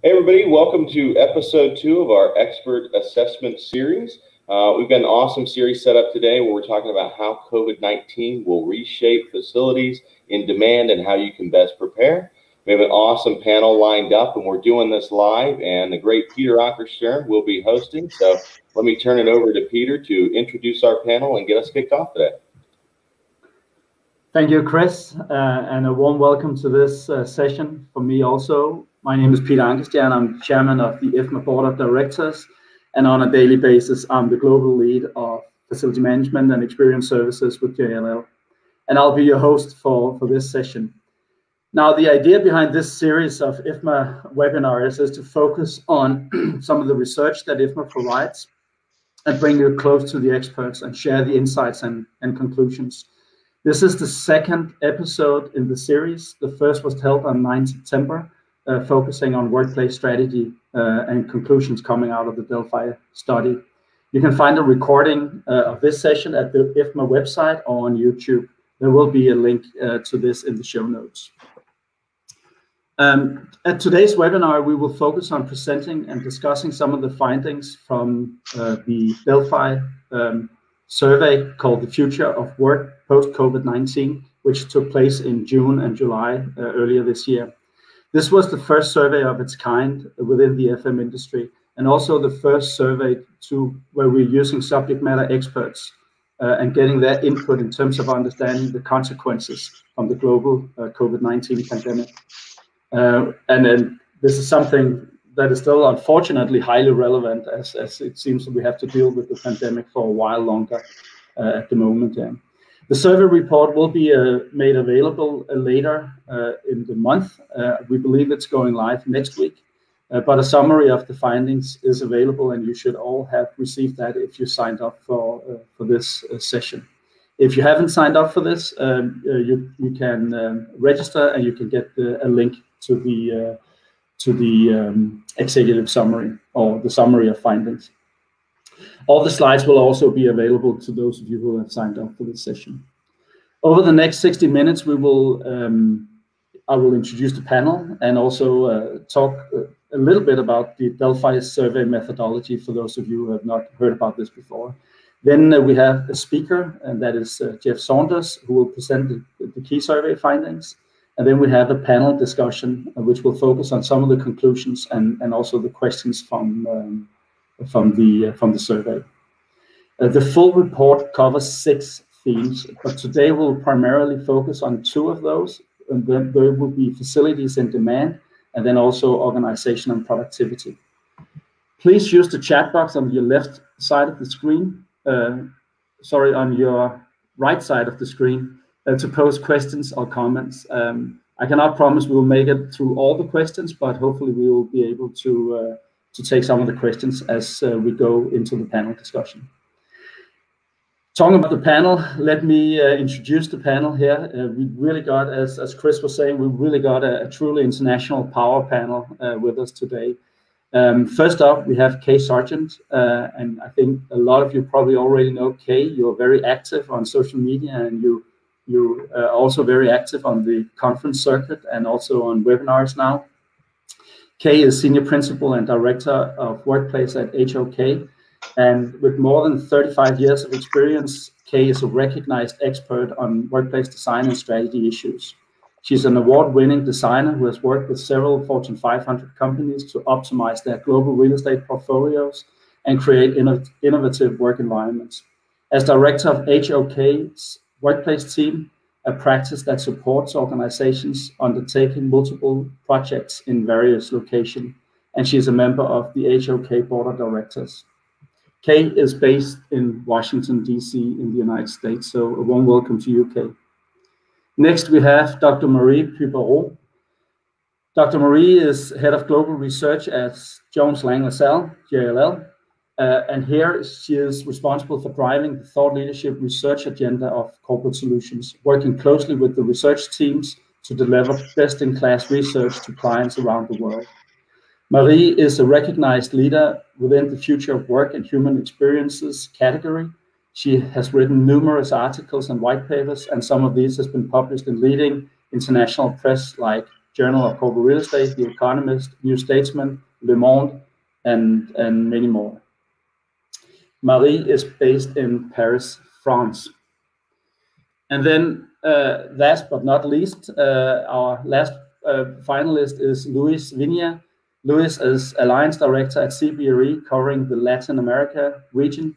Hey everybody, welcome to episode 2 of our expert assessment series. We've got an awesome series set up today where we're talking about how COVID-19 will reshape facilities in demand and how you can best prepare. We have an awesome panel lined up and we're doing this live, and the great Peter Ankerstjerne will be hosting. So let me turn it over to Peter to introduce our panel and get us kicked off today. Thank you, Chris, and a warm welcome to this session from me also. My name is Peter Ankerstjerne. I'm chairman of the IFMA Board of Directors, and on a daily basis, I'm the global lead of facility management and experience services with JLL. And I'll be your host for this session. Now, the idea behind this series of IFMA webinars is to focus on some of the research that IFMA provides and bring you close to the experts and share the insights and conclusions. This is the second episode in the series. The first was held on 9 September, focusing on workplace strategy and conclusions coming out of the DELPHI study. You can find a recording of this session at the IFMA website or on YouTube. There will be a link to this in the show notes. At today's webinar, we will focus on presenting and discussing some of the findings from the DELPHI survey called The Future of Work Post-COVID-19, which took place in June and July earlier this year. This was the first survey of its kind within the FM industry, and also the first survey where we're using subject matter experts and getting their input in terms of understanding the consequences from the global COVID-19 pandemic. And then this is something that is still unfortunately highly relevant as it seems that we have to deal with the pandemic for a while longer at the moment. The survey report will be made available later in the month. We believe it's going live next week, but a summary of the findings is available, and you should all have received that if you signed up for this session. If you haven't signed up for this, you can register, and you can get a link to the executive summary or the summary of findings. All the slides will also be available to those of you who have signed up for this session. Over the next 60 minutes, I will introduce the panel and also talk a little bit about the DELPHI survey methodology for those of you who have not heard about this before. Then we have a speaker, and that is Jeff Saunders, who will present the key survey findings. And then we have a panel discussion, which will focus on some of the conclusions and also the questions from the survey. The full report covers 6 themes, but today we'll primarily focus on 2 of those. And then there will be facilities in demand, and then also organization and productivity. Please use the chat box on your left side of the screen, on your right side of the screen, to post questions or comments. I cannot promise we will make it through all the questions, but hopefully we will be able to take some of the questions as we go into the panel discussion. Talking about the panel, let me introduce the panel here. We really got, as Chris was saying, we really got a truly international power panel with us today. First up, we have Kay Sargent, and I think a lot of you probably already know Kay. You're very active on social media, and you are also very active on the conference circuit and also on webinars now. Kay is Senior Principal and Director of Workplace at HOK, and with more than 35 years of experience, Kay is a recognized expert on workplace design and strategy issues. She's an award-winning designer who has worked with several Fortune 500 companies to optimize their global real estate portfolios and create innovative work environments. As Director of HOK's Workplace Team, a practice that supports organizations undertaking multiple projects in various locations, and she is a member of the HOK Board of Directors. Kay is based in Washington, D.C. in the United States, so a warm welcome to you, Kay. Next, we have Dr. Marie Puybaraud. Dr. Marie is Head of Global Research at Jones Lang LaSalle, JLL, and here she is responsible for driving the thought leadership research agenda of corporate solutions, working closely with the research teams to deliver best-in-class research to clients around the world. Marie is a recognized leader within the Future of Work and Human Experiences category. She has written numerous articles and white papers, and some of these has been published in leading international press like Journal of Corporate Real Estate, The Economist, New Statesman, Le Monde, and many more. Marie is based in Paris, France. And then last but not least, our last finalist is Vina. Luis is Alliance Director at CBRE, covering the Latin America region.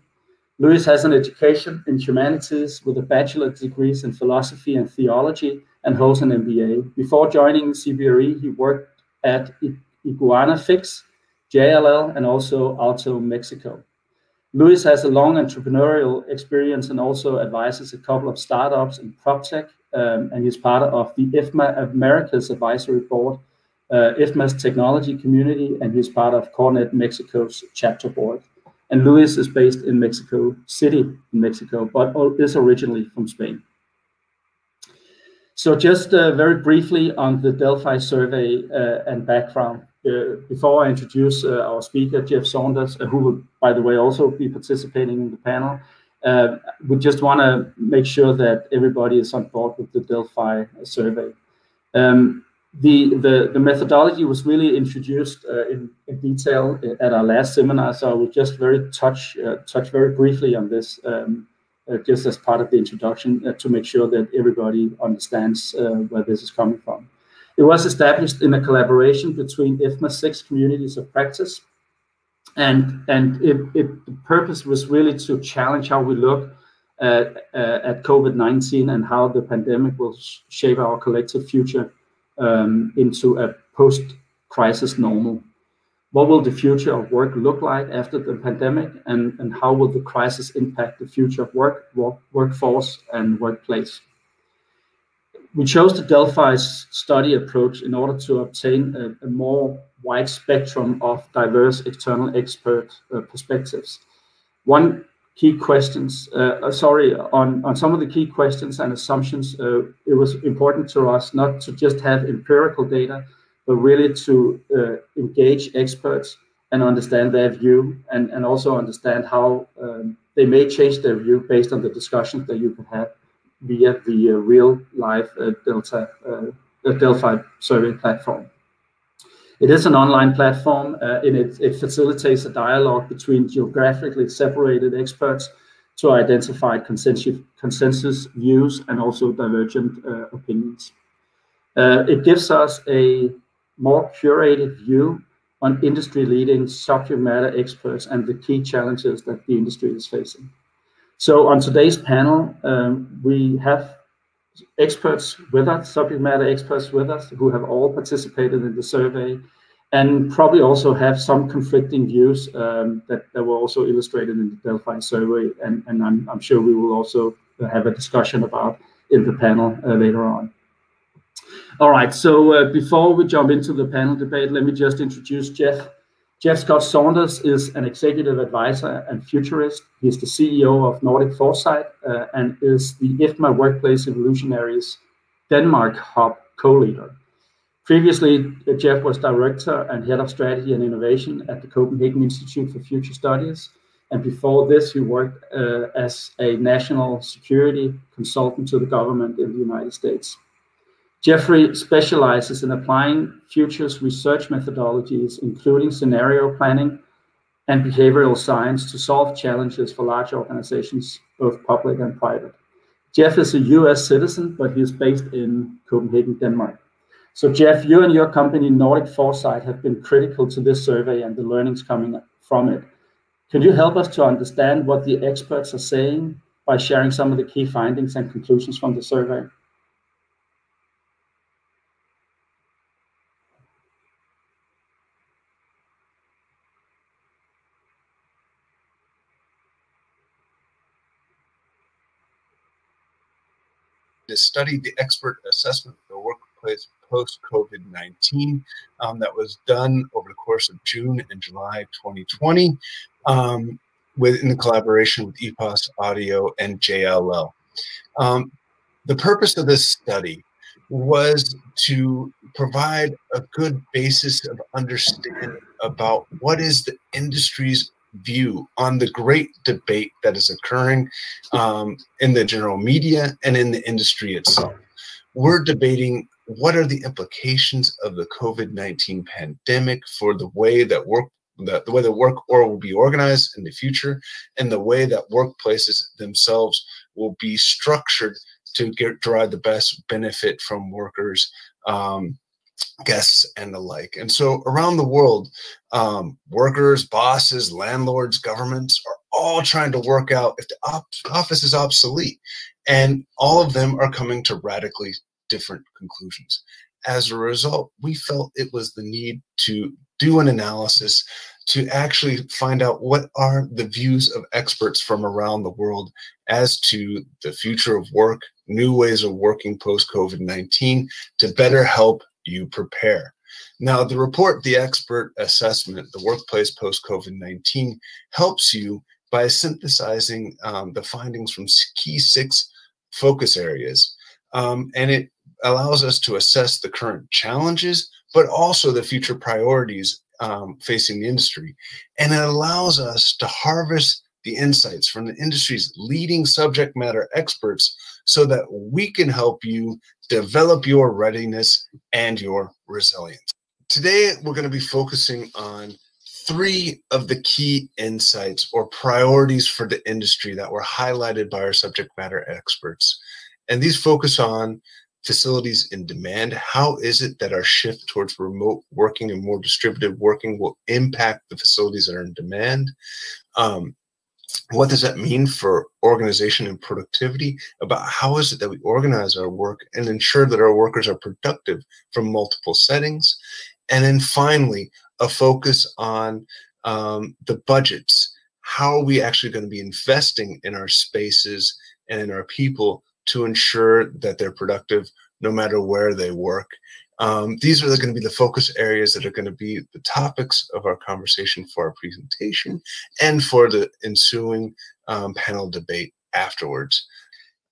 Luis has an education in humanities with a bachelor's degrees in philosophy and theology and holds an MBA. Before joining CBRE, he worked at Iguana Fix, JLL, and also Alto Mexico. Luis has a long entrepreneurial experience and also advises a couple of startups in PropTech, and he's part of the IFMA Americas Advisory Board, IFMA's technology community, and he's part of CoreNet Mexico's chapter board. And Luis is based in Mexico City, in Mexico, but is originally from Spain. So just very briefly on the DELPHI survey and background. Before I introduce our speaker, Jeff Saunders, who will, by the way, also be participating in the panel, we just want to make sure that everybody is on board with the DELPHI survey. The methodology was really introduced in detail at our last seminar, so I will just touch very briefly on this, just as part of the introduction, to make sure that everybody understands where this is coming from. It was established in a collaboration between IFMA's 6 communities of practice, and the purpose was really to challenge how we look at COVID-19 and how the pandemic will shape our collective future into a post-crisis normal. What will the future of work look like after the pandemic, and how will the crisis impact the future of workforce and workplace? We chose the DELPHI study approach in order to obtain a more wide spectrum of diverse external expert perspectives. On some of the key questions and assumptions, it was important to us not to just have empirical data, but really to engage experts and understand their view, and also understand how they may change their view based on the discussions that you can have via the real live DELPHI survey platform. It is an online platform, and it facilitates a dialogue between geographically separated experts to identify consensus views and also divergent opinions. It gives us a more curated view on industry-leading subject matter experts and the key challenges that the industry is facing. So on today's panel, we have experts with us, subject matter experts with us, who have all participated in the survey, and probably also have some conflicting views that were also illustrated in the DELPHI survey, and I'm sure we will also have a discussion about in the panel later on. All right, so before we jump into the panel debate, let me just introduce Jeff. Jeff Scott Saunders is an executive advisor and futurist. He's the CEO of Nordic Foresight and is the IFMA Workplace Evolutionaries Denmark Hub co-leader. Previously, Jeff was director and head of strategy and innovation at the Copenhagen Institute for Future Studies. And before this, he worked as a national security consultant to the government in the United States. Jeffrey specializes in applying futures research methodologies, including scenario planning and behavioral science, to solve challenges for large organizations, both public and private. Jeff is a US citizen, but he is based in Copenhagen, Denmark. So Jeff, you and your company, Nordic Foresight, have been critical to this survey and the learnings coming from it. Can you help us to understand what the experts are saying by sharing some of the key findings and conclusions from the survey? Has studied the expert assessment of the workplace post-COVID-19 that was done over the course of June and July 2020 in the collaboration with EPOS Audio and JLL. The purpose of this study was to provide a good basis of understanding about what is the industry's view on the great debate that is occurring in the general media and in the industry itself. We're debating what are the implications of the COVID-19 pandemic for the way that work will be organized in the future, and the way that workplaces themselves will be structured to derive the best benefit from workers, guests, and the like. And so around the world, workers, bosses, landlords, governments are all trying to work out if the office is obsolete, and all of them are coming to radically different conclusions. As a result, we felt it was the need to do an analysis to actually find out what are the views of experts from around the world as to the future of work, new ways of working post-COVID-19, to better help you prepare. Now, the report, the expert assessment, the workplace post-COVID-19, helps you by synthesizing the findings from key 6 focus areas. And it allows us to assess the current challenges, but also the future priorities facing the industry. And it allows us to harvest the insights from the industry's leading subject matter experts so that we can help you develop your readiness and your resilience. Today, we're going to be focusing on 3 of the key insights or priorities for the industry that were highlighted by our subject matter experts. And these focus on facilities in demand. How is it that our shift towards remote working and more distributed working will impact the facilities that are in demand? What does that mean for organization and productivity? About how is it that we organize our work and ensure that our workers are productive from multiple settings? And then finally, a focus on the budgets. How are we actually going to be investing in our spaces and in our people to ensure that they're productive no matter where they work? These are going to be the focus areas that are going to be the topics of our conversation for our presentation and for the ensuing panel debate afterwards.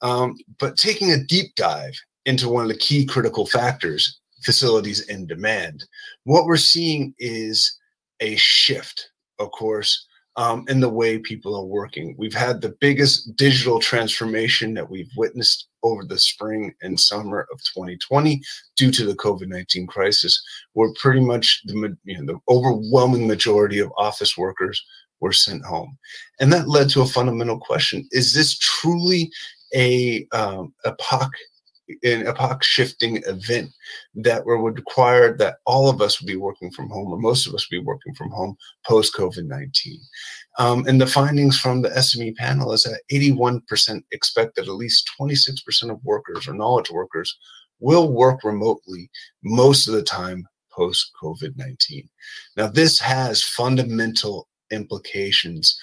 But taking a deep dive into one of the key critical factors, facilities in demand, what we're seeing is a shift, of course, in the way people are working. We've had the biggest digital transformation that we've witnessed over the spring and summer of 2020 due to the COVID-19 crisis, where pretty much the overwhelming majority of office workers were sent home. And that led to a fundamental question. Is this truly an epoch-shifting event that would require that all of us would be working from home, or most of us would be working from home post-COVID-19? And the findings from the SME panel is that 81% expect that at least 26% of workers or knowledge workers will work remotely most of the time post-COVID-19. Now, this has fundamental implications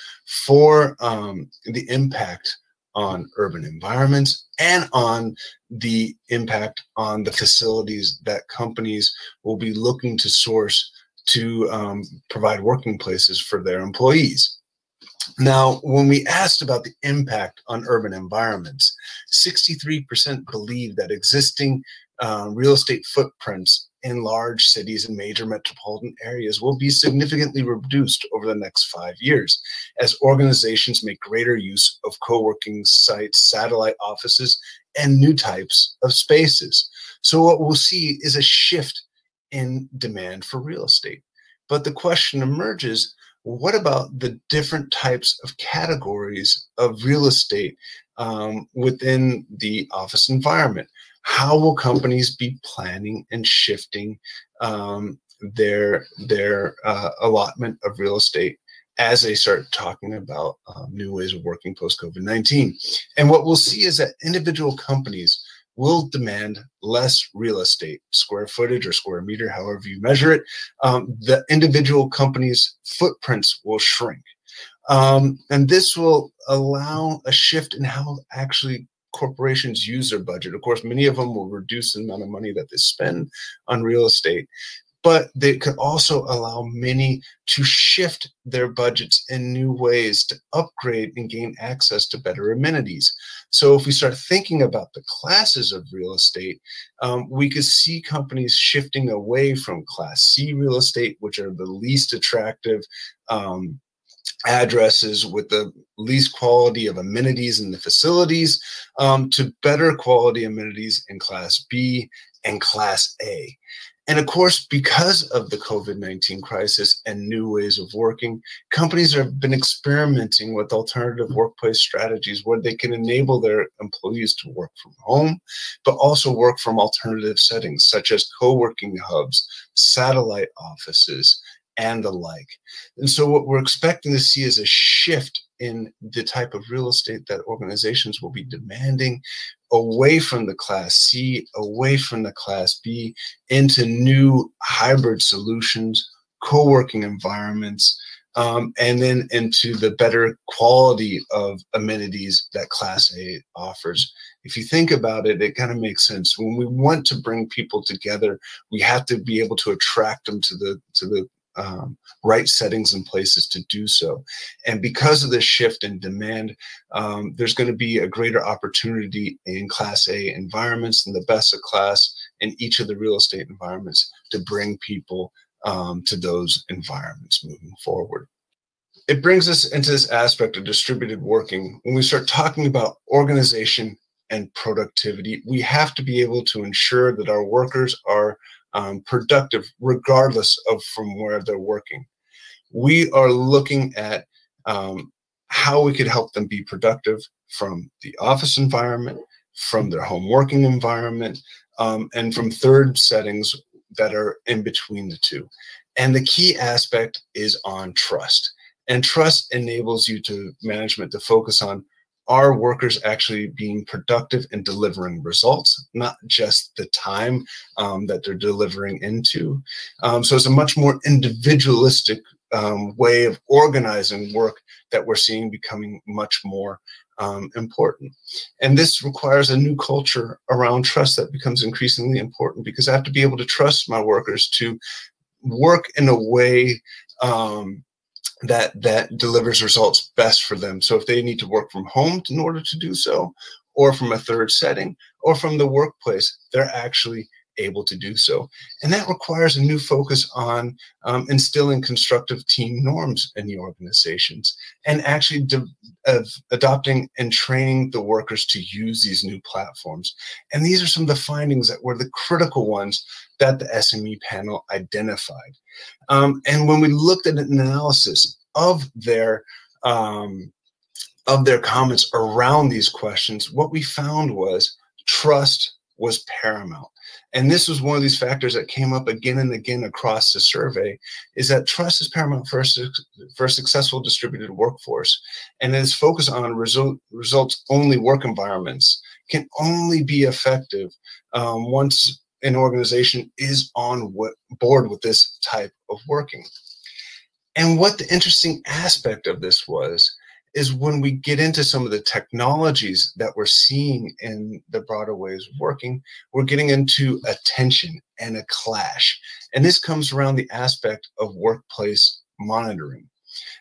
for the impact on urban environments and on the impact on the facilities that companies will be looking to source to provide working places for their employees. Now, when we asked about the impact on urban environments, 63% believe that existing real estate footprints in large cities and major metropolitan areas will be significantly reduced over the next 5 years as organizations make greater use of co-working sites, satellite offices, and new types of spaces. So what we'll see is a shift in demand for real estate. But the question emerges, what about the different types of categories of real estate within the office environment? How will companies be planning and shifting their allotment of real estate as they start talking about new ways of working post-COVID-19? And what we'll see is that individual companies will demand less real estate, square footage or square meter, however you measure it. The individual companies' footprints will shrink. And this will allow a shift in how actually corporations use their budget. Of course, many of them will reduce the amount of money that they spend on real estate, but they could also allow many to shift their budgets in new ways to upgrade and gain access to better amenities. So if we start thinking about the classes of real estate, we could see companies shifting away from Class C real estate, which are the least attractive addresses with the least quality of amenities in the facilities, to better quality amenities in Class B and Class A. And of course, because of the COVID-19 crisis and new ways of working, companies have been experimenting with alternative workplace strategies where they can enable their employees to work from home, but also work from alternative settings such as co-working hubs, satellite offices, and the like. And so what we're expecting to see is a shift in the type of real estate that organizations will be demanding, away from the Class C, away from the Class B, into new hybrid solutions, co-working environments, and then into the better quality of amenities that Class A offers. If you think about it, it kind of makes sense. When we want to bring people together, we have to be able to attract them to the right settings and places to do so. And because of this shift in demand, there's going to be a greater opportunity in Class A environments and the best of class in each of the real estate environments to bring people to those environments moving forward. It brings us into this aspect of distributed working. When we start talking about organization and productivity, we have to be able to ensure that our workers are productive regardless of from where they're working. We are looking at how we could help them be productive from the office environment, from their home working environment, and from third settings that are in between the two. And the key aspect is on trust. And trust enables you to management to focus on, are workers actually being productive and delivering results, not just the time that they're delivering into. So it's a much more individualistic way of organizing work that we're seeing becoming much more important. And this requires a new culture around trust that becomes increasingly important, because I have to be able to trust my workers to work in a way that delivers results best for them. So if they need to work from home in order to do so, or from a third setting, or from the workplace, they're actually able to do so. And that requires a new focus on instilling constructive team norms in the organizations, and actually adopting and training the workers to use these new platforms. And these are some of the findings that were the critical ones that the SME panel identified. And when we looked at an analysis of their comments around these questions, what we found was trust was paramount. And this was one of these factors that came up again and again across the survey, is that trust is paramount for a successful distributed workforce. And its focus on results-only work environments can only be effective once an organization is on board with this type of working. And what the interesting aspect of this is when we get into some of the technologies that we're seeing in the broader ways of working, we're getting into a tension and a clash. And this comes around the aspect of workplace monitoring.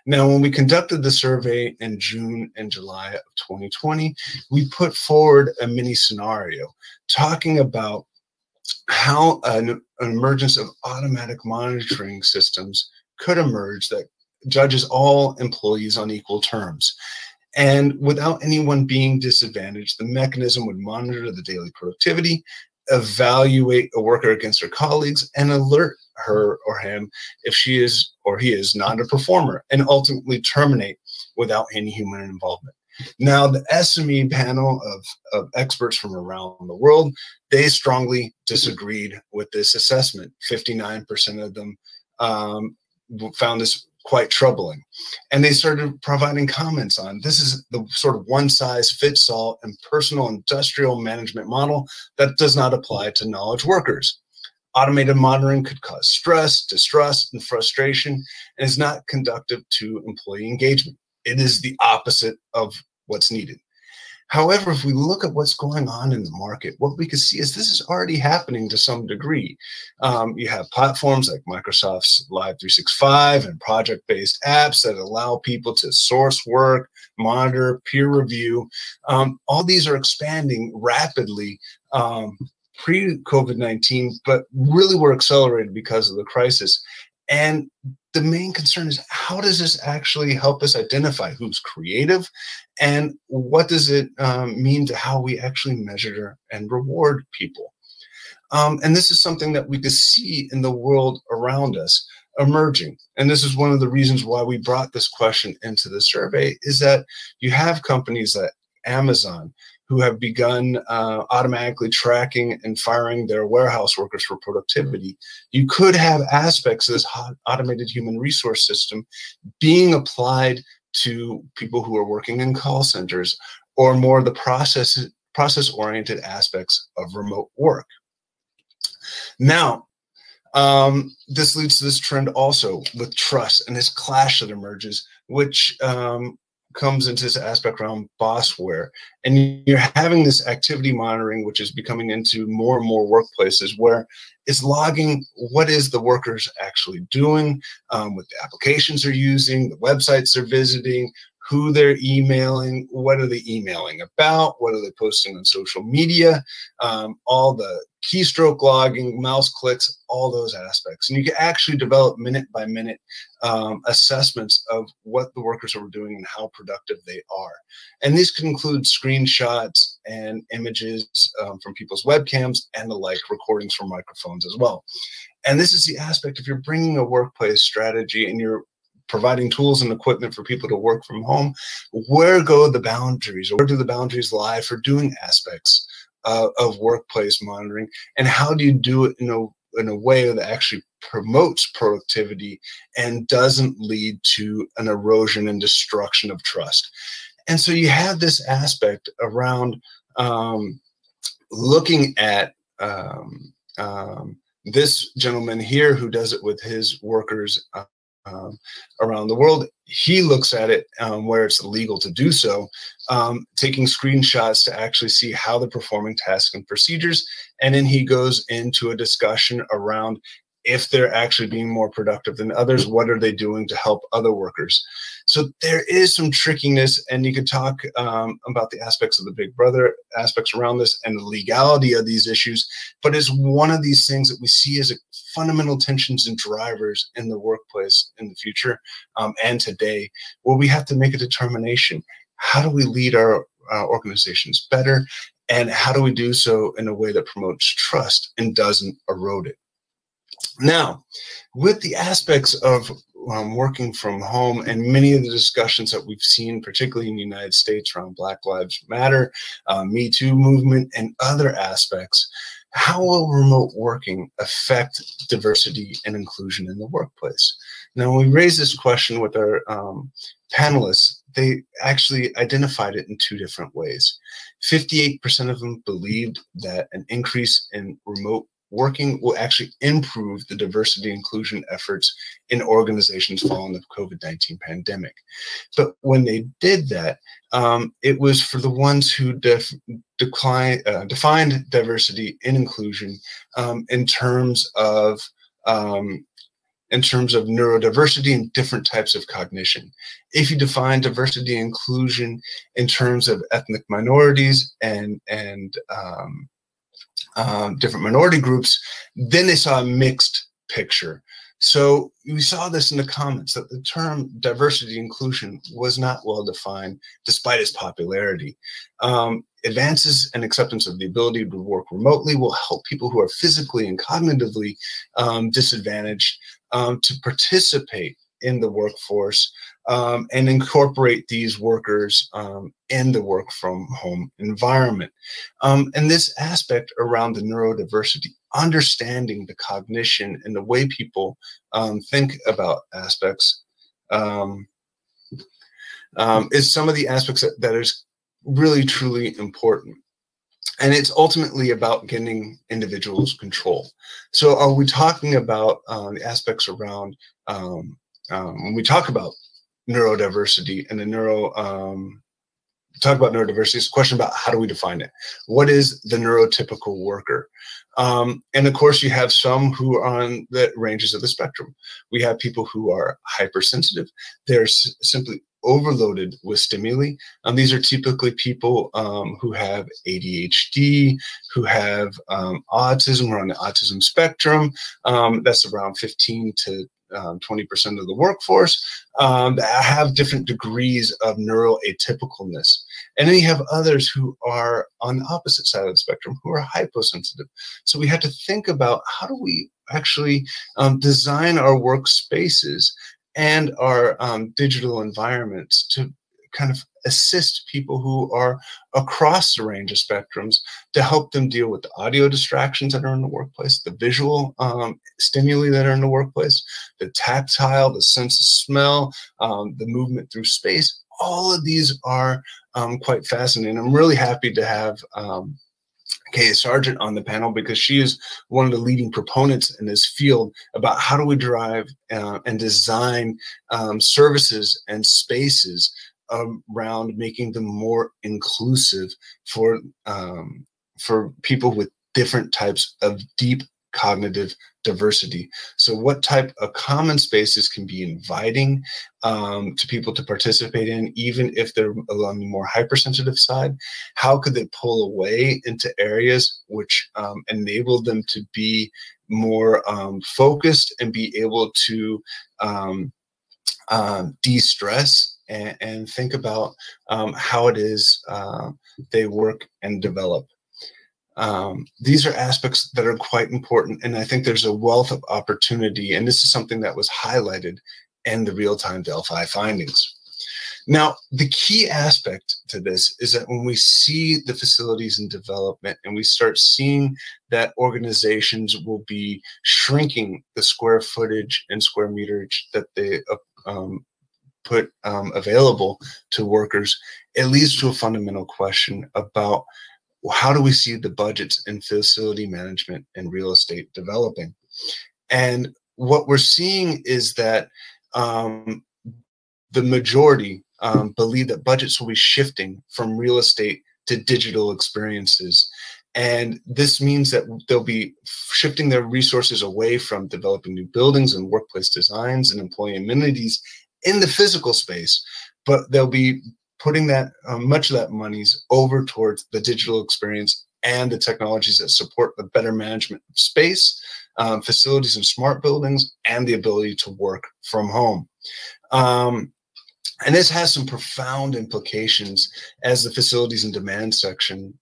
Now, when we conducted the survey in June and July of 2020, we put forward a mini scenario talking about how an emergence of automatic monitoring systems could emerge that judges all employees on equal terms. And without anyone being disadvantaged, the mechanism would monitor the daily productivity, evaluate a worker against her colleagues, and alert her or him if she is or he is not a performer, and ultimately terminate without any human involvement. Now, the SME panel of experts from around the world, they strongly disagreed with this assessment. 59% of them found this quite troubling. And they started providing comments on, this is the sort of one-size-fits-all and personal industrial management model that does not apply to knowledge workers. Automated monitoring could cause stress, distrust, and frustration, and is not conducive to employee engagement. It is the opposite of what's needed. However, if we look at what's going on in the market, what we can see is this is already happening to some degree. You have platforms like Microsoft's Live 365 and project-based apps that allow people to source work, monitor, peer review. All these are expanding rapidly pre-COVID-19, but really were accelerated because of the crisis. And the main concern is, how does this actually help us identify who's creative, and what does it mean to how we actually measure and reward people? And this is something that we could see in the world around us emerging. And this is one of the reasons why we brought this question into the survey, is that you have companies like Amazon who have begun automatically tracking and firing their warehouse workers for productivity. You could have aspects of this automated human resource system being applied to people who are working in call centers, or more the process-oriented aspects of remote work. Now, this leads to this trend also with trust and this clash that emerges, which comes into this aspect around bossware. And you're having this activity monitoring, which is becoming into more and more workplaces, where it's logging what is the workers actually doing, with the applications they're using, the websites they're visiting, who they're emailing, what are they emailing about, what are they posting on social media, all the keystroke logging, mouse clicks, all those aspects. And you can actually develop minute-by-minute assessments of what the workers are doing and how productive they are. And these can include screenshots and images from people's webcams and the like, recordings from microphones as well. And this is the aspect, if you're bringing a workplace strategy and you're providing tools and equipment for people to work from home, where go the boundaries, or where do the boundaries lie for doing aspects of workplace monitoring, and how do you do it in a way that actually promotes productivity and doesn't lead to an erosion and destruction of trust? And so you have this aspect around looking at this gentleman here who does it with his workers around the world. He looks at it where it's illegal to do so, taking screenshots to actually see how they're performing tasks and procedures. And then he goes into a discussion around if they're actually being more productive than others, what are they doing to help other workers? So there is some trickiness, and you could talk about the aspects of the Big Brother aspects around this and the legality of these issues, but it's one of these things that we see as a fundamental tensions and drivers in the workplace in the future and today, where we have to make a determination. How do we lead our organizations better, and how do we do so in a way that promotes trust and doesn't erode it? Now, with the aspects of working from home and many of the discussions that we've seen, particularly in the United States around Black Lives Matter, Me Too movement, and other aspects, how will remote working affect diversity and inclusion in the workplace? Now, when we raised this question with our panelists, they actually identified it in two different ways. 58% of them believed that an increase in remote working will actually improve the diversity inclusion efforts in organizations following the COVID-19 pandemic. But when they did that, it was for the ones who defined diversity and inclusion in terms of neurodiversity and different types of cognition. If you define diversity and inclusion in terms of ethnic minorities and different minority groups, then they saw a mixed picture. So we saw this in the comments that the term diversity inclusion was not well defined despite its popularity. Advances and acceptance of the ability to work remotely will help people who are physically and cognitively disadvantaged to participate in the workforce and incorporate these workers in the work from home environment. And this aspect around the neurodiversity, understanding the cognition and the way people think about aspects is some of the aspects that is really, truly important. And it's ultimately about getting individuals control. So are we talking about the aspects around, when we talk about neurodiversity and the talk about neurodiversity, it's a question about how do we define it? What is the neurotypical worker? And of course, you have some who are on the ranges of the spectrum. We have people who are hypersensitive. They're simply overloaded with stimuli. These are typically people who have ADHD, who have autism, or on the autism spectrum. That's around 15 to 20% of the workforce, have different degrees of neuroatypicalness. And then you have others who are on the opposite side of the spectrum, who are hyposensitive. So we have to think about, how do we actually design our workspaces and our digital environments to kind of assist people who are across the range of spectrums, to help them deal with the audio distractions that are in the workplace, the visual stimuli that are in the workplace, the tactile, the sense of smell, the movement through space. All of these are quite fascinating. I'm really happy to have Sargent on the panel, because she is one of the leading proponents in this field about how do we drive and design services and spaces around making them more inclusive for people with different types of deep cognitive diversity. So what type of common spaces can be inviting to people to participate in, even if they're along the more hypersensitive side? How could they pull away into areas which enable them to be more focused and be able to de-stress and think about how it is they work and develop. These are aspects that are quite important, and I think there's a wealth of opportunity, and this is something that was highlighted in the real-time DELPHI findings. Now, the key aspect to this is that when we see the facilities in development and we start seeing that organizations will be shrinking the square footage and square meterage that they put available to workers, it leads to a fundamental question about, how do we see the budgets in facility management and real estate developing? And what we're seeing is that the majority believe that budgets will be shifting from real estate to digital experiences. And this means that they'll be shifting their resources away from developing new buildings and workplace designs and employee amenities in the physical space, but they'll be putting that much of that monies over towards the digital experience and the technologies that support the better management of space, facilities and smart buildings, and the ability to work from home. And this has some profound implications, as the facilities and demand section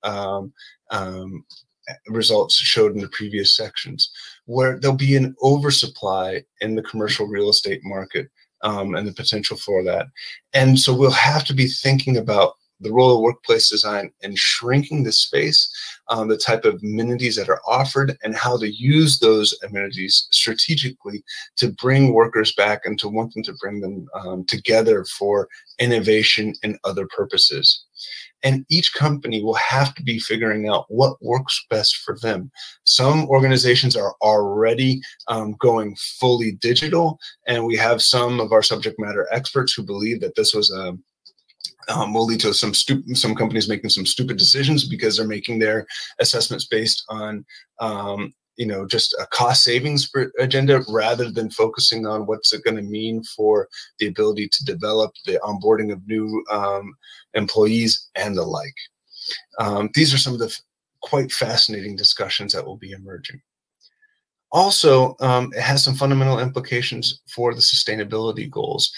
results showed in the previous sections, where there'll be an oversupply in the commercial real estate market and the potential for that. And so we'll have to be thinking about the role of workplace design in shrinking the space, the type of amenities that are offered, and how to use those amenities strategically to bring workers back and to want them to bring them together for innovation and other purposes. And each company will have to be figuring out what works best for them. Some organizations are already going fully digital, and we have some of our subject matter experts who believe that this was will lead to some companies making some stupid decisions because they're making their assessments based on just a cost savings agenda, rather than focusing on what's it going to mean for the ability to develop the onboarding of new employees and the like. These are some of the quite fascinating discussions that will be emerging. Also, it has some fundamental implications for the sustainability goals.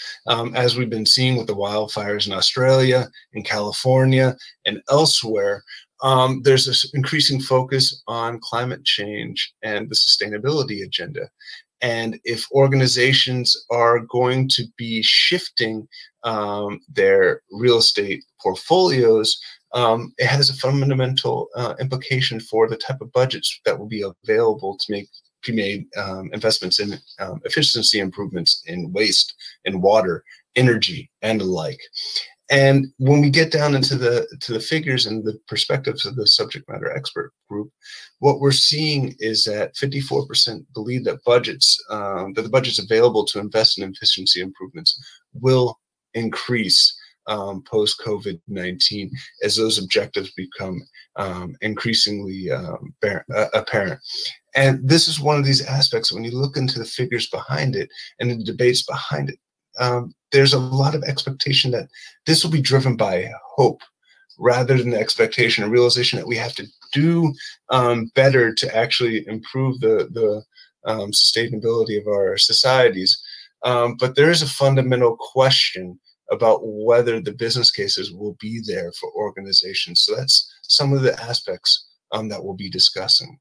As we've been seeing with the wildfires in Australia, in California, and elsewhere, there's this increasing focus on climate change and the sustainability agenda. And if organizations are going to be shifting their real estate portfolios, it has a fundamental implication for the type of budgets that will be available to be made investments in efficiency improvements in waste, in water, energy, and the like. And when we get down into the figures and the perspectives of the subject matter expert group, what we're seeing is that 54% believe that the budgets available to invest in efficiency improvements will increase post-COVID-19 as those objectives become increasingly apparent. And this is one of these aspects, when you look into the figures behind it and the debates behind it, there's a lot of expectation that this will be driven by hope, rather than the expectation and realization that we have to do better to actually improve the sustainability of our societies. but there is a fundamental question about whether the business cases will be there for organizations. So that's some of the aspects that we'll be discussing.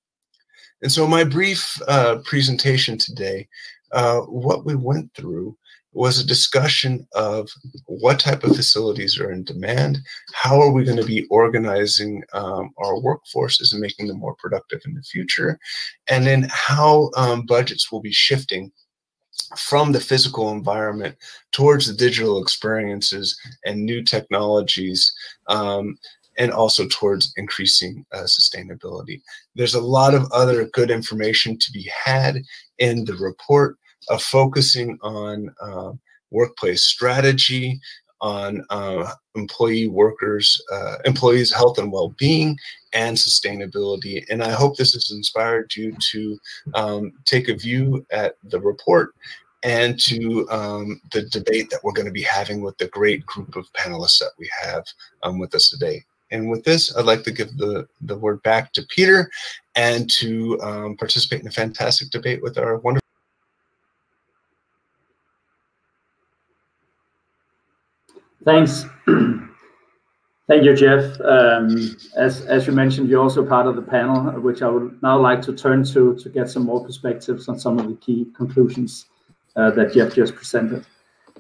And so my brief presentation today, what we went through was a discussion of what type of facilities are in demand, how are we going to be organizing our workforces and making them more productive in the future, and then how budgets will be shifting from the physical environment towards the digital experiences and new technologies, and also towards increasing sustainability. There's a lot of other good information to be had in the report, focusing on workplace strategy, on employees' health and well-being, and sustainability. And I hope this has inspired you to take a view at the report and to the debate that we're going to be having with the great group of panelists that we have with us today. And with this, I'd like to give the word back to Peter and to participate in a fantastic debate with our wonderful. Thanks. Thank you, Jeff. As you mentioned, you're also part of the panel, which I would now like to turn to get some more perspectives on some of the key conclusions that Jeff just presented.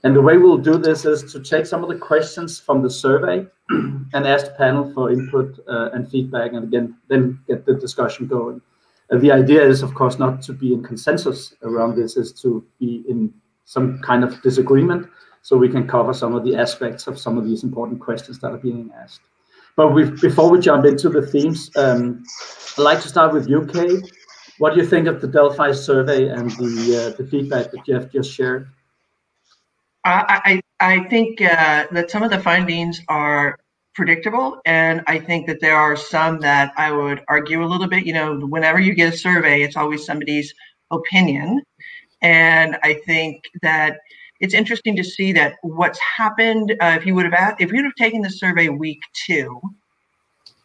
And the way we'll do this is to take some of the questions from the survey and ask the panel for input and feedback, and again, then get the discussion going. The idea is, of course, not to be in consensus around this, is to be in some kind of disagreement, so we can cover some of the aspects of some of these important questions that are being asked. But before we jump into the themes, I'd like to start with you, Kay. What do you think of the DELPHI survey and the feedback that Jeff just shared? I think that some of the findings are predictable, and I think that there are some that I would argue a little bit. You know, whenever you get a survey, it's always somebody's opinion, and I think that it's interesting to see that what's happened. If you would have taken the survey week 2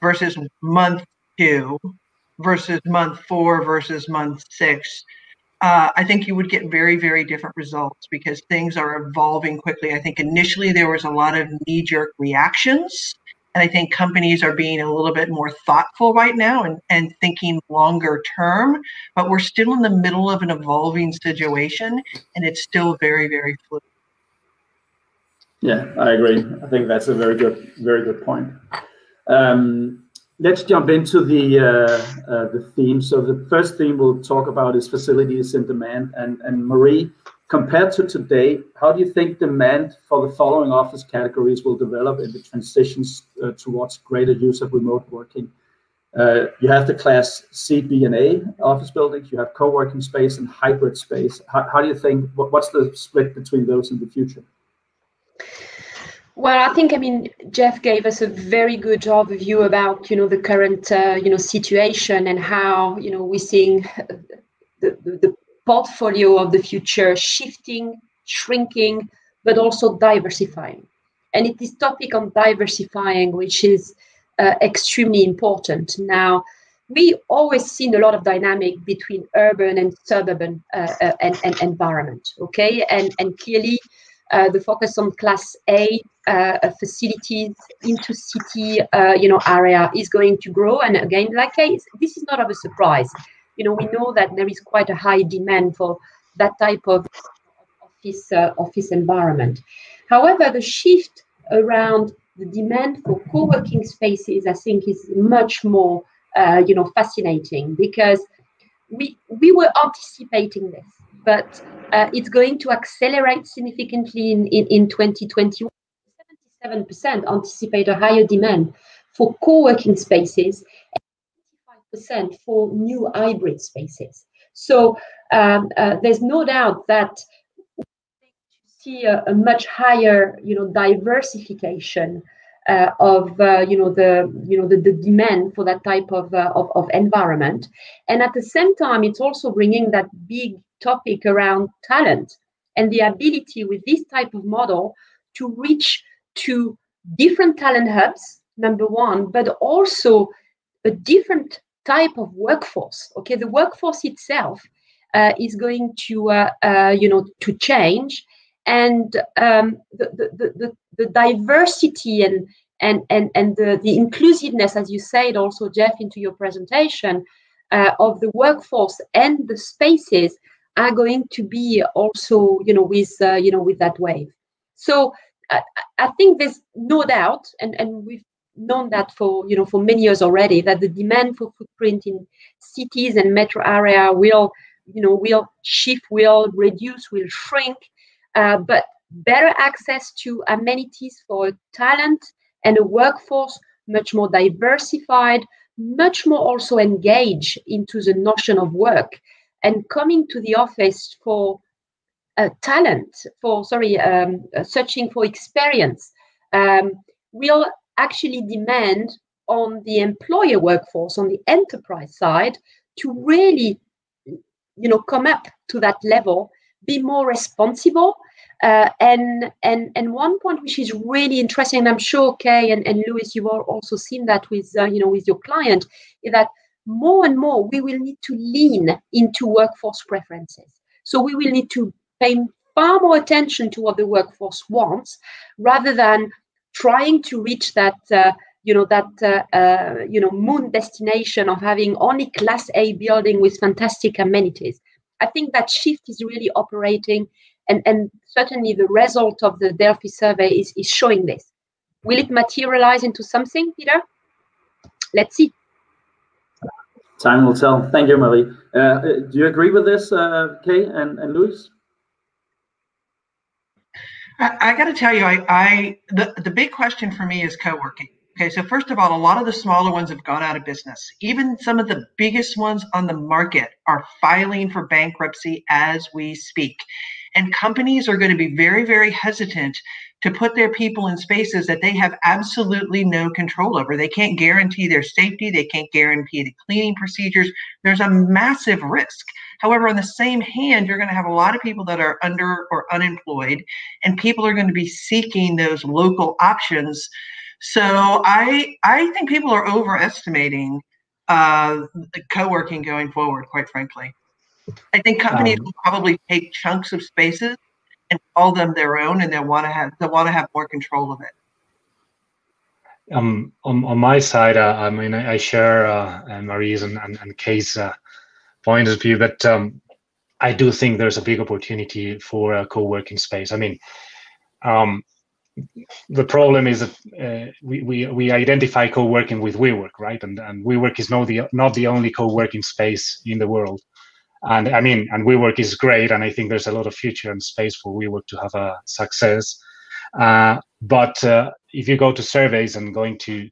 versus month 2 versus month 4 versus month 6. I think you would get very, very different results because things are evolving quickly. I think initially there was a lot of knee-jerk reactions, and I think companies are being a little bit more thoughtful right now and thinking longer term, but we're still in the middle of an evolving situation, and it's still very, very fluid. Yeah, I agree. I think that's a very good point. Let's jump into the theme. So the first theme we'll talk about is facilities in demand. And Marie, compared to today, how do you think demand for the following office categories will develop in the transitions towards greater use of remote working? You have the class C, B, and A office buildings. You have co-working space and hybrid space. How do you think, what's the split between those in the future? Well, I think, Jeff gave us a very good overview about, the current, situation and how, we're seeing the portfolio of the future shifting, shrinking, but also diversifying. And it is topic on diversifying, which is extremely important. Now, we always seen a lot of dynamic between urban and suburban and environment, okay? And clearly, the focus on class A facilities into city, area is going to grow. And again, this is not of a surprise. We know that there is quite a high demand for that type of office environment. However, the shift around the demand for co-working spaces, I think, is much more, fascinating, because we were anticipating this, but it's going to accelerate significantly in 2021. 77% anticipate a higher demand for co-working spaces and 25% for new hybrid spaces. So there's no doubt that we see a much higher, diversification of the demand for that type of environment. And at the same time, it's also bringing that big topic around talent and the ability with this type of model to reach to different talent hubs, number one, but also a different type of workforce. Okay, the workforce itself is going to to change, and the diversity and the inclusiveness, as you said also, Jeff, into your presentation, of the workforce and the spaces are going to be also with that wave. So I think there's no doubt, and we've known that for many years already, that the demand for footprint in cities and metro area will shift, will reduce, will shrink, but better access to amenities for talent and a workforce much more diversified, much more also engaged into the notion of work, and coming to the office for searching for experience, will actually demand on the employer workforce, on the enterprise side, to really come up to that level, be more responsible. And one point which is really interesting, and I'm sure Kay and Louis, you've also seen that with with your client, is that more and more we will need to lean into workforce preferences. So we will need to pay far more attention to what the workforce wants, rather than trying to reach that moon destination of having only Class A building with fantastic amenities. I think that shift is really operating, and certainly the result of the DELPHI survey is showing this. Will it materialize into something, Peter? Let's see. Time will tell. Thank you, Marie. Do you agree with this, Kay and Louis? I got to tell you, the big question for me is co-working. Okay, so first of all, a lot of the smaller ones have gone out of business. Even some of the biggest ones on the market are filing for bankruptcy as we speak. And companies are going to be very, very hesitant to put their people in spaces that they have absolutely no control over. They can't guarantee their safety. They can't guarantee the cleaning procedures. There's a massive risk. However, on the same hand, you're going to have a lot of people that are under or unemployed, and people are going to be seeking those local options. So I think people are overestimating co-working going forward, quite frankly. I think companies will probably take chunks of spaces and call them their own, and they'll want to have more control of it. On my side, I mean, I share Marie's and Kay's point of view, but I do think there's a big opportunity for a co-working space. I mean, the problem is that we identify co-working with WeWork, right? And WeWork is not the only co-working space in the world. And I mean, and WeWork is great, and I think there's a lot of future and space for WeWork to have a success. But if you go to surveys, and going to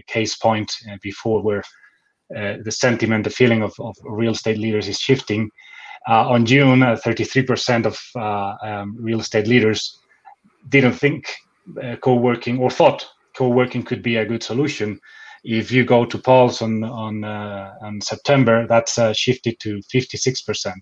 Kay's point before, where the sentiment, the feeling of real estate leaders is shifting, on June, 33% of real estate leaders didn't think co-working, or thought co-working could be a good solution. If you go to polls on September, that's shifted to 56%.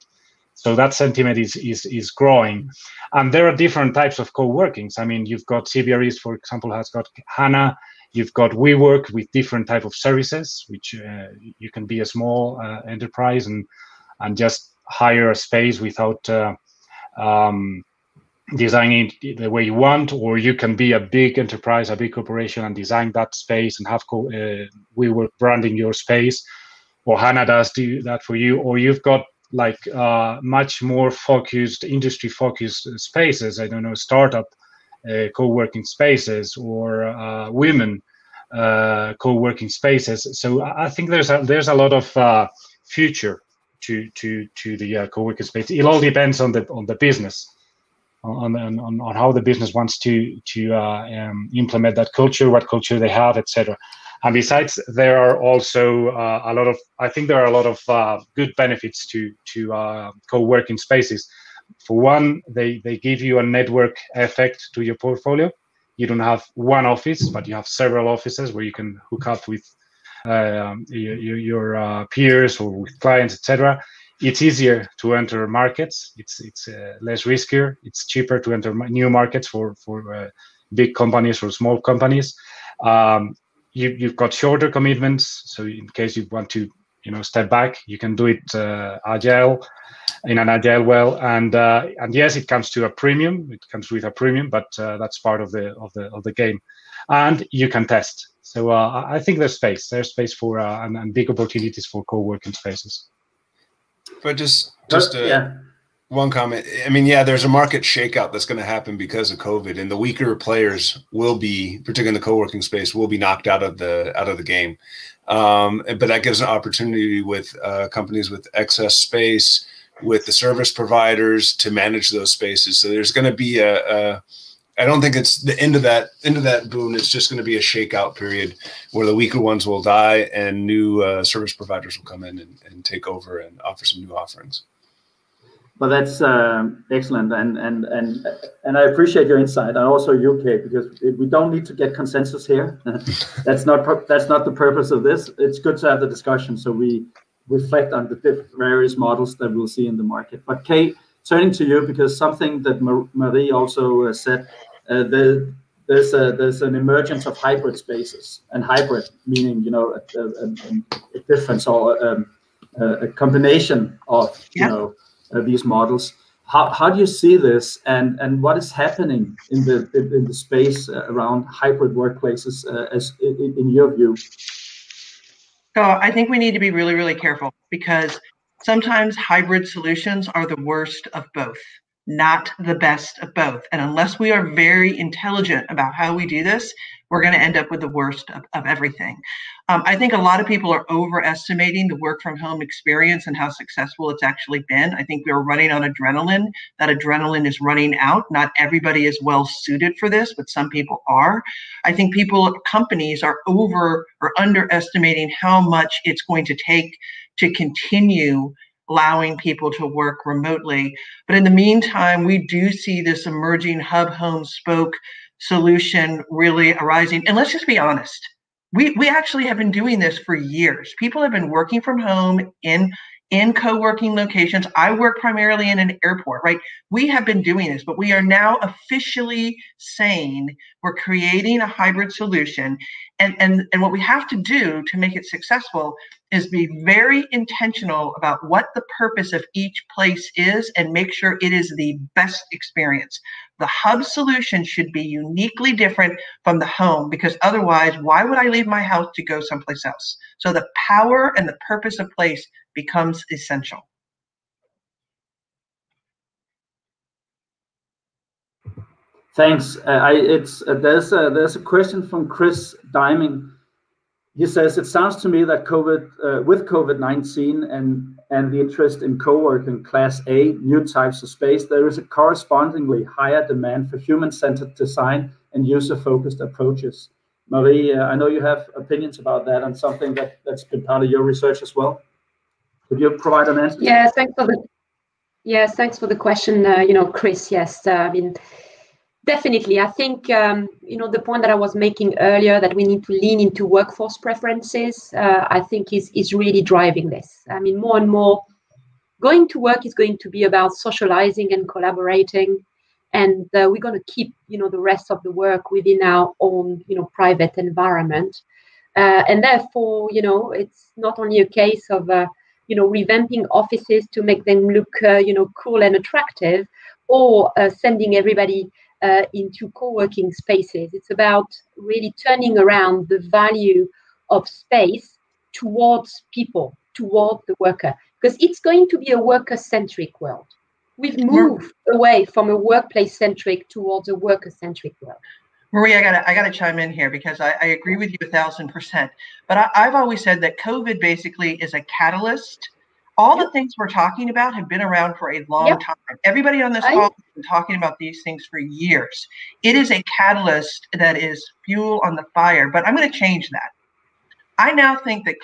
So that sentiment is growing, and there are different types of co-workings. I mean, you've got CBREs, for example, has got HANA. You've got WeWork with different type of services, which you can be a small enterprise and just hire a space without designing it the way you want, or you can be a big enterprise, a big corporation, and design that space and have WeWork branding your space, or HANA does do that for you. Or you've got like much more focused, industry focused spaces. I don't know, startup co-working spaces, or women co-working spaces. So I think there's a lot of future to the co-working space. It all depends on the business, on how the business wants to implement that culture, what culture they have, etc. And besides, there are also I think there are a lot of good benefits to co-working spaces. For one, they give you a network effect to your portfolio. You don't have one office, but you have several offices where you can hook up with your peers or with clients, etc. It's easier to enter markets. It's less riskier. It's cheaper to enter new markets for big companies or small companies. You've got shorter commitments, so in case you want to step back. You can do it agile, in an agile way, and yes, it comes to a premium. It comes with a premium, but that's part of the game, and you can test. So I think there's space for and big opportunities for co-working spaces. But just yeah. One comment. I mean, yeah, there's a market shakeout that's going to happen because of COVID, and the weaker players will be, particularly in the co-working space, will be knocked out of the game. But that gives an opportunity with companies with excess space, with the service providers to manage those spaces. So there's going to be I don't think it's the end of that boom. It's just going to be a shakeout period where the weaker ones will die and new service providers will come in and take over and offer some new offerings. Well, that's excellent, and I appreciate your insight, and also you, Kate, because we don't need to get consensus here. That's not the purpose of this. It's good to have the discussion so we reflect on the various models that we'll see in the market. But Kate, turning to you, because something that Marie also said, there's an emergence of hybrid spaces, and hybrid meaning a difference or a combination of these models. How do you see this, and what is happening in the space around hybrid workplaces as in your view? So I think we need to be really, really careful, because sometimes hybrid solutions are the worst of both, not the best of both. And unless we are very intelligent about how we do this, we're going to end up with the worst of everything. I think a lot of people are overestimating the work from home experience and how successful it's actually been. I think we're running on adrenaline. That adrenaline is running out. Not everybody is well suited for this, but some people are. I think companies are underestimating how much it's going to take to continue allowing people to work remotely. But in the meantime, we do see this emerging hub, home, spoke solution really arising. And let's just be honest. We actually have been doing this for years. People have been working from home in co-working locations. I work primarily in an airport, right? We have been doing this, but we are now officially saying we're creating a hybrid solution. And what we have to do to make it successful is be very intentional about what the purpose of each place is and make sure it is the best experience. The hub solution should be uniquely different from the home, because otherwise, why would I leave my house to go someplace else? So the power and the purpose of place becomes essential. Thanks. There's a question from Chris Diming. He says, it sounds to me that with COVID-19 and the interest in co-working Class A, new types of space, there is a correspondingly higher demand for human-centered design and user-focused approaches. Marie, I know you have opinions about that and something that's been part of your research as well. Could you provide an answer? Yes, thanks for the question, Chris. Yes, I mean, definitely. I think, the point that I was making earlier, that we need to lean into workforce preferences, I think is really driving this. I mean, more and more, going to work is going to be about socializing and collaborating. And we're going to keep, the rest of the work within our own, private environment. And therefore, it's not only a case of, revamping offices to make them look, cool and attractive, or sending everybody into co-working spaces. It's about really turning around the value of space towards people, toward the worker, because it's going to be a worker-centric world. We've moved away from a workplace-centric towards a worker-centric world. Marie, I gotta chime in here, because I agree with you 1,000%. But I've always said that COVID basically is a catalyst. All the things we're talking about have been around for a long time. Everybody on this call has been talking about these things for years. It is a catalyst that is fuel on the fire, but I'm going to change that. I now think that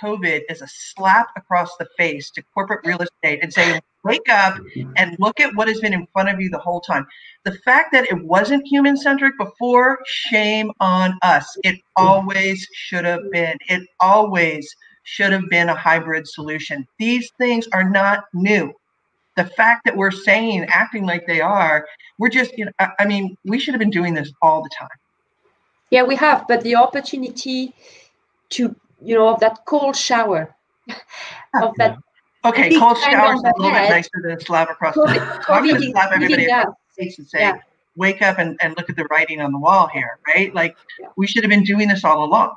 COVID is a slap across the face to corporate real estate and saying, wake up and look at what has been in front of you the whole time. The fact that it wasn't human-centric before, shame on us. It always should have been. It always should have been a hybrid solution. These things are not new. The fact that we're acting like they are, we're just, we should have been doing this all the time. Yeah, we have, but the opportunity to, that cold shower of that. Okay, big cold bang showers on are a the little bit head. nicer than a slap across the face. I'm COVID going to slap everybody is across the face and say, wake up and look at the writing on the wall here, right? Like, we should have been doing this all along.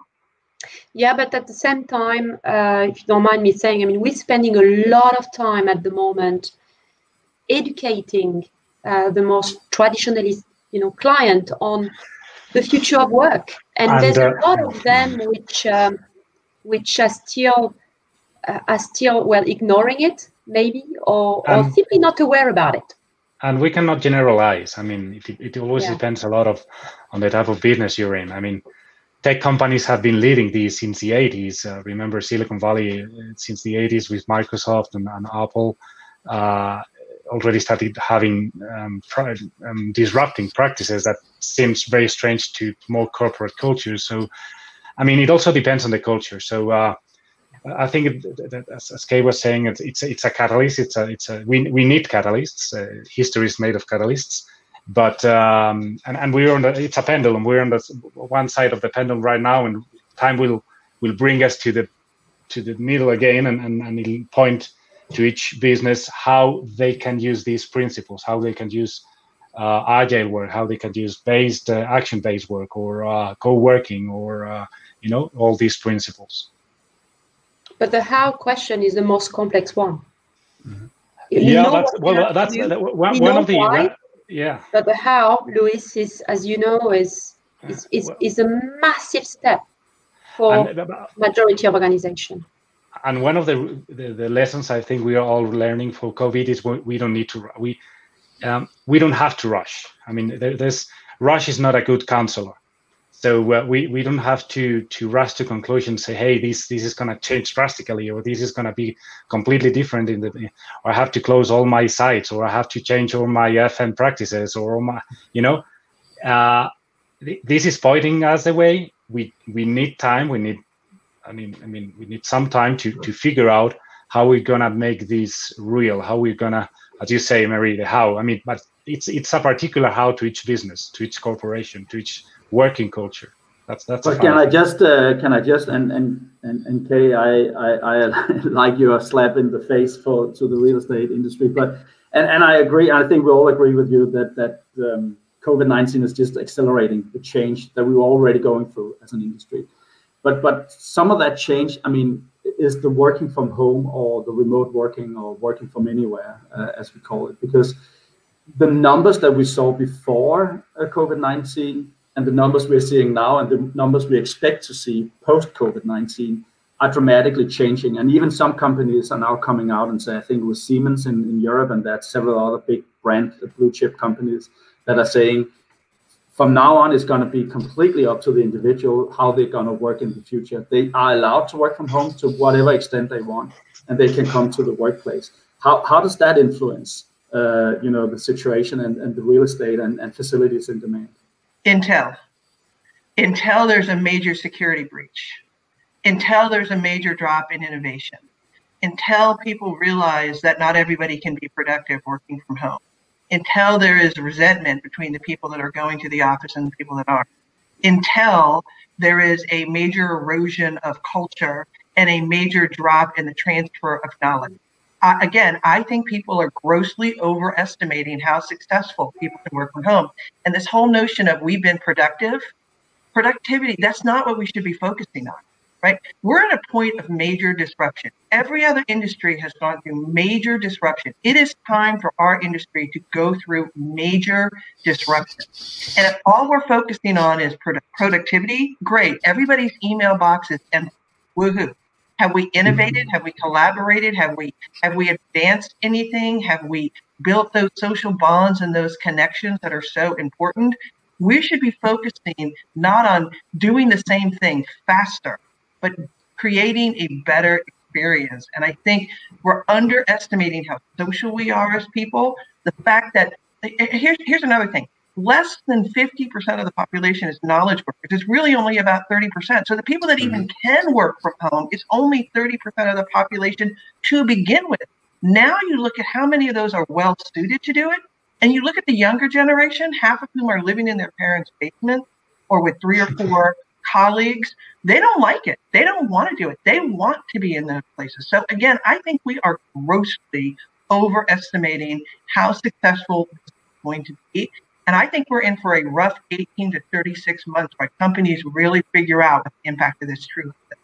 Yeah, but at the same time, if you don't mind me saying, I mean, we're spending a lot of time at the moment educating the most traditionalist, client on the future of work, and there's a lot of them which are still ignoring it, maybe, or simply not aware about it. And we cannot generalize. I mean, it always depends a lot on the type of business you're in. I mean, tech companies have been leading these since the 80s. Remember Silicon Valley since the 80s with Microsoft and Apple already started having disrupting practices that seems very strange to more corporate cultures. So, I mean, it also depends on the culture. So I think as Kay was saying, it's a catalyst. We need catalysts. History is made of catalysts. But and we're on it's a pendulum. We're on the one side of the pendulum right now, and time will bring us to the middle again, and it'll point to each business how they can use these principles, how they can use agile work, how they can use action-based work, or co-working, or all these principles. But the how question is the most complex one. Mm-hmm. That's one of the. Yeah. But the how, Luis, is, as you know, is a massive step for majority of organizations. And one of the lessons I think we are all learning for COVID is we don't need to we don't have to rush. I mean, rush is not a good counselor. So we don't have to rush to conclusions. Say, hey, this is going to change drastically, or this is going to be completely different or I have to close all my sites, or I have to change all my FM practices, or all my, this is pointing us the way. We need time. We need some time to figure out how we're gonna make this real. How we're gonna, as you say, Marie, the how. I mean, but it's a particular how to each business, to each corporation, to each working culture. That's. But can I just and Kay, I like your slap in the face to the real estate industry, but and I agree. I think we all agree with you that COVID-19 is just accelerating the change that we were already going through as an industry. But some of that change, I mean, is the working from home, or the remote working, or working from anywhere, as we call it, because the numbers that we saw before COVID-19 and the numbers we're seeing now and the numbers we expect to see post COVID-19 are dramatically changing. And even some companies are now coming out and say, I think it was Siemens in Europe, and that's several other big brand blue chip companies that are saying, from now on, it's going to be completely up to the individual how they're going to work in the future. They are allowed to work from home to whatever extent they want, and they can come to the workplace. How does that influence, the situation and the real estate and facilities in demand? Intel, there's a major security breach. Until there's a major drop in innovation. Until people realize that not everybody can be productive working from home. Until there is resentment between the people that are going to the office and the people that aren't. Until there is a major erosion of culture and a major drop in the transfer of knowledge. Again, I think people are grossly overestimating how successful people can work from home. And this whole notion of we've been productivity, that's not what we should be focusing on. Right? We're at a point of major disruption. Every other industry has gone through major disruption. It is time for our industry to go through major disruption. And if all we're focusing on is productivity, great. Everybody's email box is empty. Woohoo. Have we innovated? Have we collaborated? Have we advanced anything? Have we built those social bonds and those connections that are so important? We should be focusing not on doing the same thing faster, but creating a better experience. And I think we're underestimating how social we are as people. The fact that, here's another thing, less than 50% of the population is knowledge workers. It's really only about 30%. So the people that even can work from home is only 30% of the population to begin with. Now you look at how many of those are well suited to do it. And you look at the younger generation, half of whom are living in their parents' basement or with 3 or 4 colleagues, they don't like it. They don't want to do it. They want to be in those places. So again, I think we are grossly overestimating how successful this is going to be. And I think we're in for a rough 18 to 36 months where companies really figure out what the impact of this truth is.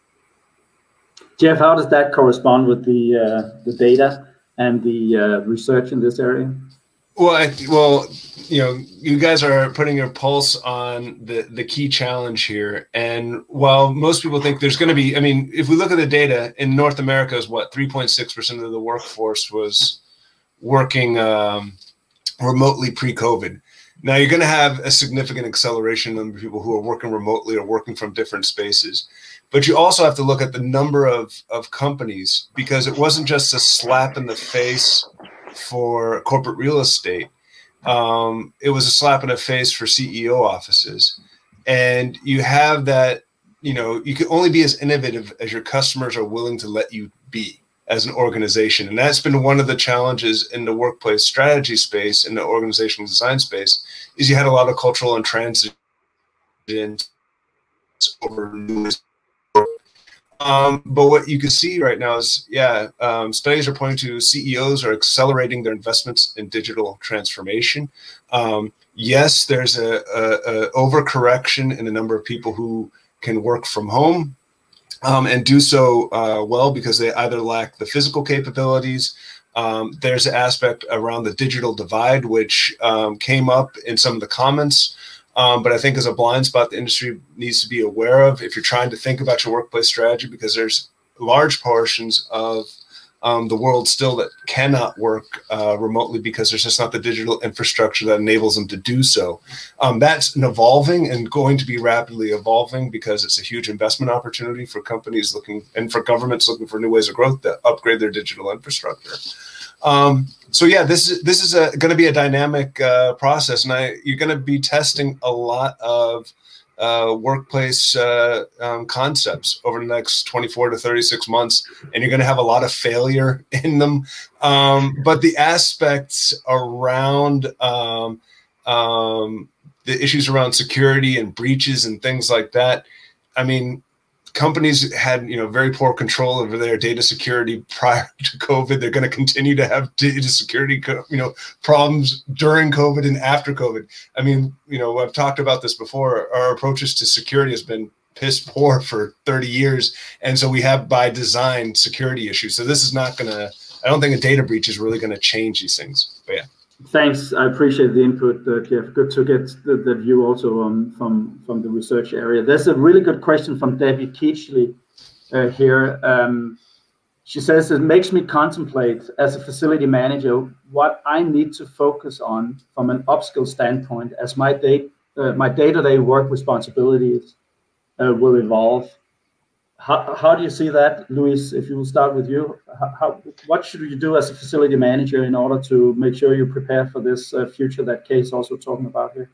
Jeff, how does that correspond with the data and the research in this area? Well, you know, you guys are putting your pulse on the key challenge here. And while most people think there's going to be, I mean, if we look at the data in North America, is what 3.6% of the workforce was working remotely pre-COVID. Now you're going to have a significant acceleration number of people who are working remotely or working from different spaces. But you also have to look at the number of companies, because it wasn't just a slap in the face for corporate real estate. It was a slap in the face for CEO offices. And you have that, you know, you can only be as innovative as your customers are willing to let you be as an organization. And that's been one of the challenges in the workplace strategy space, in the organizational design space, is you had a lot of cultural and transition over new ways. But what you can see right now is, studies are pointing to CEOs are accelerating their investments in digital transformation. Yes, there's a overcorrection in the number of people who can work from home and do so well because they either lack the physical capabilities. There's an aspect around the digital divide, which came up in some of the comments. But I think is a blind spot the industry needs to be aware of if you're trying to think about your workplace strategy, because there's large portions of the world still that cannot work remotely because there's just not the digital infrastructure that enables them to do so. That's evolving and going to be rapidly evolving because it's a huge investment opportunity for companies looking and for governments looking for new ways of growth to upgrade their digital infrastructure. So yeah, this is going to be a dynamic process, and you're going to be testing a lot of workplace concepts over the next 24 to 36 months, and you're going to have a lot of failure in them. But the aspects around the issues around security and breaches and things like that, I mean, companies had, you know, very poor control over their data security prior to COVID. They're going to continue to have data security, you know, problems during COVID and after COVID. I mean, you know, I've talked about this before. Our approaches to security has been piss poor for 30 years. And so we have by design security issues. So this is not going to, I don't think a data breach is really going to change these things. But yeah. Thanks. I appreciate the input, Jeff. Good to get the view also from the research area. There's a really good question from Debbie Keachley here. She says, it makes me contemplate as a facility manager what I need to focus on from an upskill standpoint as my day-to-day work responsibilities will evolve. How do you see that, Luis? If you will start with you, what should you do as a facility manager in order to make sure you prepare for this future that Kay's also talking about here?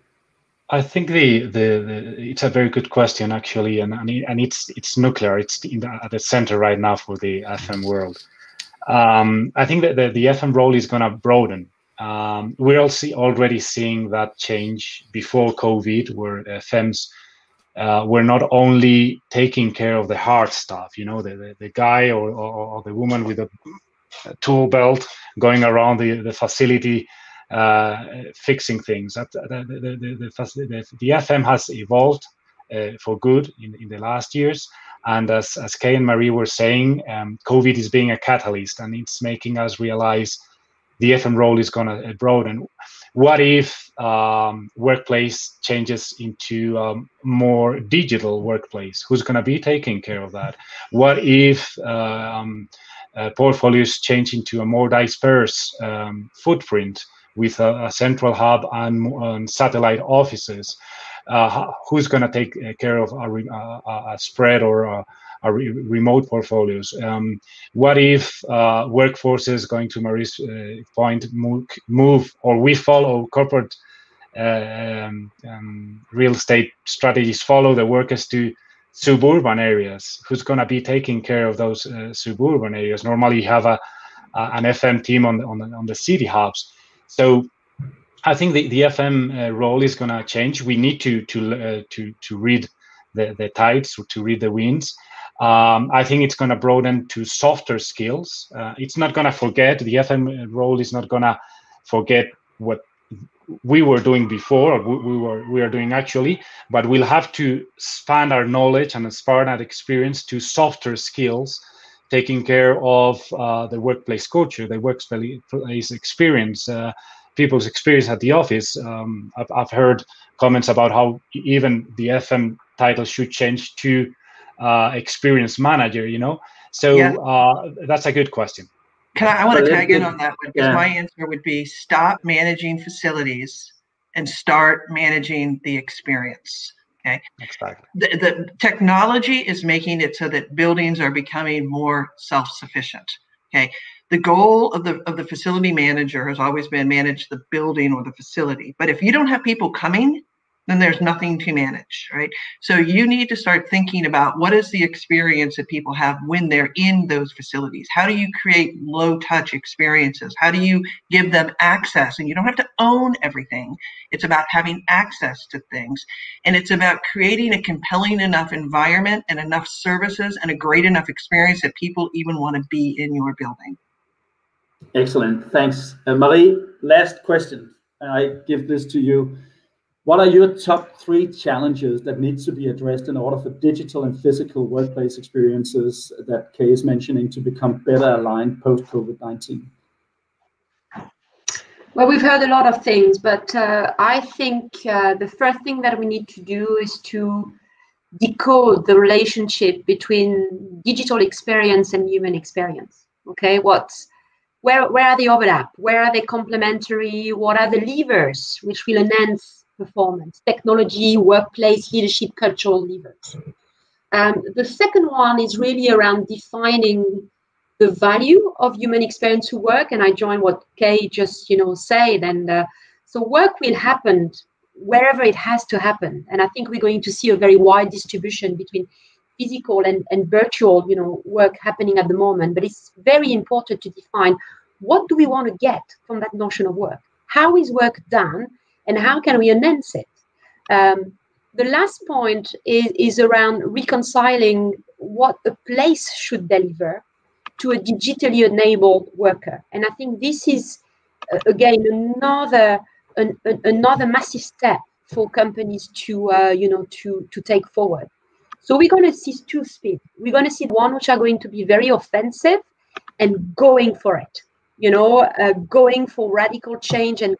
I think it's a very good question actually, and it's nuclear. It's at the center right now for the FM world. I think that the FM role is going to broaden. We're already seeing that change before COVID, where FMs we're not only taking care of the hard stuff, you know, the guy or the woman with a tool belt going around the facility fixing things. The FM has evolved for good in the last years, and as Kay and Marie were saying, COVID is being a catalyst, and it's making us realize the FM role is going to broaden. What if workplace changes into more digital workplace? Who's going to be taking care of that? What if portfolios change into a more dispersed footprint with a central hub and satellite offices? Who's going to take care of a spread or a remote portfolios? What if workforces, going to Marie's point, move or we follow corporate real estate strategies, follow the workers to suburban areas? Who's going to be taking care of those suburban areas? Normally you have an FM team on the city hubs. So I think the FM role is going to change. We need to read the tides, to read the winds. I think it's going to broaden to softer skills. It's not going to forget, the FM role is not going to forget what we were doing before, or we are doing actually, but we'll have to expand our knowledge and expand our experience to softer skills, taking care of the workplace culture, the workplace experience, people's experience at the office. I've heard comments about how even the FM title should change to experience manager, you know? So that's a good question. I want to tag in on that one, because my answer would be stop managing facilities and start managing the experience. Okay. Exactly. The technology is making it so that buildings are becoming more self-sufficient. Okay. The goal of the facility manager has always been manage the building or the facility. But if you don't have people coming, then there's nothing to manage, right? So you need to start thinking about what is the experience that people have when they're in those facilities. How do you create low-touch experiences? How do you give them access? And you don't have to own everything. It's about having access to things. And it's about creating a compelling enough environment and enough services and a great enough experience that people even want to be in your building. Excellent, thanks. Marie, last question. I give this to you. What are your top 3 challenges that needs to be addressed in order for digital and physical workplace experiences that Kay is mentioning to become better aligned post-COVID-19? Well, we've heard a lot of things, but I think the first thing that we need to do is to decode the relationship between digital experience and human experience. Okay, where are the overlap? Where are they complementary? What are the levers which will enhance performance? Technology, workplace, leadership, cultural levers. The second one is really around defining the value of human experience to work, and I join what Kay just said. And so work will happen wherever it has to happen, and I think we're going to see a very wide distribution between physical and virtual work happening at the moment. But it's very important to define what do we want to get from that notion of work. How is work done? And how can we enhance it? The last point is around reconciling what a place should deliver to a digitally enabled worker. And I think this is, again, another massive step for companies to take forward. So we're going to see 2 speeds. We're going to see one which are going to be very offensive and going for it, going for radical change and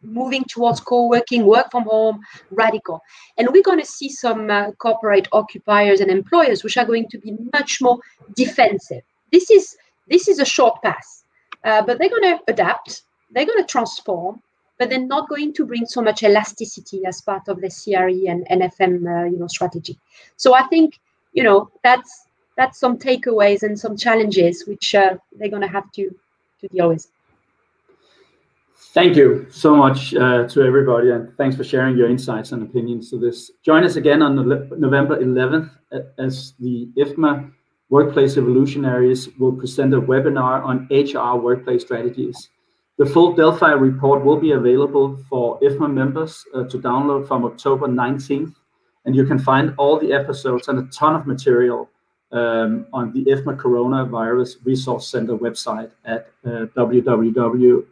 moving towards co-working, work from home, radical. And we're going to see some corporate occupiers and employers which are going to be much more defensive. This is a short pass, but they're going to adapt, they're going to transform, but they're not going to bring so much elasticity as part of the CRE and FM strategy. So I think that's some takeaways and some challenges which they're going to have to deal with. Thank you so much to everybody, and thanks for sharing your insights and opinions to this. Join us again on November 11th as the IFMA Workplace Evolutionaries will present a webinar on HR workplace strategies. The full DELPHI report will be available for IFMA members to download from October 19th, and you can find all the episodes and a ton of material on the IFMA Coronavirus Resource Center website at www.ifma.org.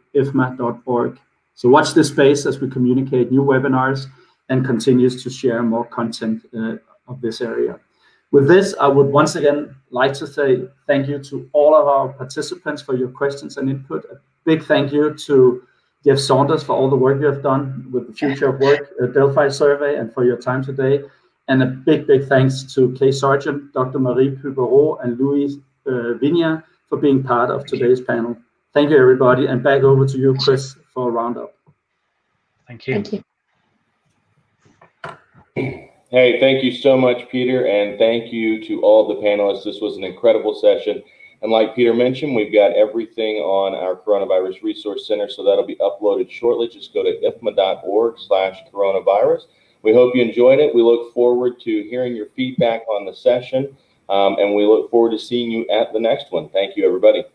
So watch this space as we communicate new webinars and continues to share more content of this area. With this, I would once again like to say thank you to all of our participants for your questions and input. A big thank you to Jeff Saunders for all the work you have done with the Future of Work DELPHI survey and for your time today. And a big thanks to Kay Sargent, Dr. Marie Puybaraud, and Vina for being part of today's panel. Thank you, everybody. And back over to you, Chris, for a roundup. Thank you. Thank you. Hey, thank you so much, Peter. And thank you to all the panelists. This was an incredible session. And like Peter mentioned, we've got everything on our Coronavirus Resource Center, so that'll be uploaded shortly. Just go to ifma.org/coronavirus. We hope you enjoyed it. We look forward to hearing your feedback on the session, and we look forward to seeing you at the next one. Thank you, everybody.